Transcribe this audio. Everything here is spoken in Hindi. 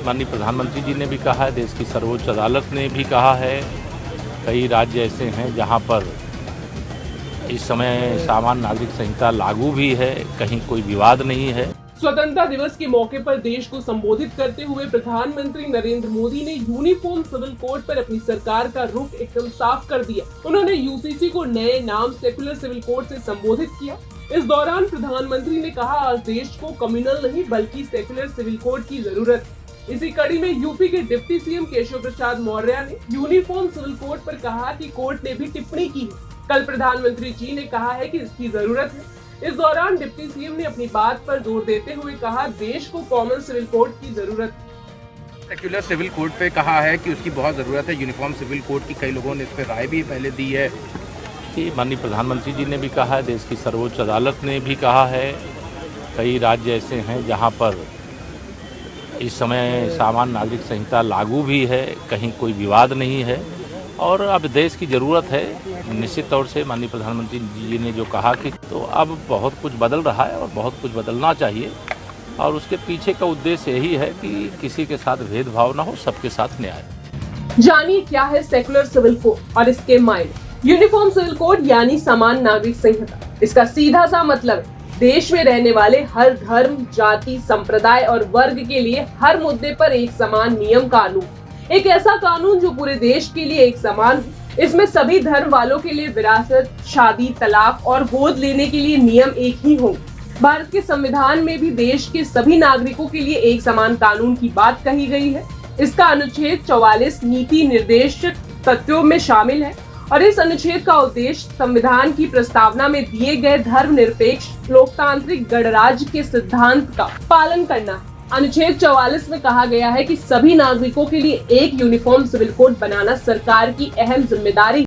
माननीय प्रधानमंत्री जी ने भी कहा है, देश की सर्वोच्च अदालत ने भी कहा है, कई राज्य ऐसे हैं जहां पर इस समय सामान्य नागरिक संहिता लागू भी है, कहीं कोई विवाद नहीं है। स्वतंत्रता दिवस के मौके पर देश को संबोधित करते हुए प्रधानमंत्री नरेंद्र मोदी ने यूनिफॉर्म सिविल कोड पर अपनी सरकार का रुख एकदम साफ कर दिया। उन्होंने यूसीसी को नए नाम सेकुलर सिविल कोड से संबोधित किया। इस दौरान प्रधानमंत्री ने कहा, आज देश को कम्युनल नहीं बल्कि सेकुलर सिविल कोड की जरूरत है। इसी कड़ी में यूपी के डिप्टी सीएम केशव प्रसाद मौर्य ने यूनिफॉर्म सिविल कोड पर कहा कि कोर्ट ने भी टिप्पणी की है। कल प्रधानमंत्री जी ने कहा है कि इसकी जरूरत है। इस दौरान डिप्टी सीएम ने अपनी बात पर जोर देते हुए कहा, देश को कॉमन सिविल कोड की जरूरत है। सेक्युलर सिविल कोड पे कहा है कि उसकी बहुत ज़रूरत है। यूनिफॉर्म सिविल कोड की कई लोगों ने इस पर राय भी पहले दी है कि माननीय प्रधानमंत्री जी ने भी कहा है, देश की सर्वोच्च अदालत ने भी कहा है, कई राज्य ऐसे हैं जहां पर इस समय सामान्य नागरिक संहिता लागू भी है, कहीं कोई विवाद नहीं है और अब देश की ज़रूरत है। निश्चित तौर से माननीय प्रधानमंत्री जी ने जो कहा कि तो अब बहुत कुछ बदल रहा है और बहुत कुछ बदलना चाहिए और उसके पीछे का उद्देश्य यही है कि किसी के साथ भेदभाव ना हो, सबके साथ न्याय। जानिए क्या है सेकुलर सिविल कोड और इसके मायने। यूनिफॉर्म सिविल कोड यानी समान नागरिक संहिता। इसका सीधा सा मतलब है, देश में रहने वाले हर धर्म, जाति, संप्रदाय और वर्ग के लिए हर मुद्दे पर एक समान नियम कानून। एक ऐसा कानून जो पूरे देश के लिए एक समान हो। इसमें सभी धर्म वालों के लिए विरासत, शादी, तलाक और गोद लेने के लिए नियम एक ही होंगे। भारत के संविधान में भी देश के सभी नागरिकों के लिए एक समान कानून की बात कही गई है। इसका अनुच्छेद 44 नीति निर्देशक तत्वों में शामिल है और इस अनुच्छेद का उद्देश्य संविधान की प्रस्तावना में दिए गए धर्मनिरपेक्ष लोकतांत्रिक गणराज्य के सिद्धांत का पालन करना है। अनुच्छेद 44 में कहा गया है कि सभी नागरिकों के लिए एक यूनिफॉर्म सिविल कोड बनाना सरकार की अहम जिम्मेदारी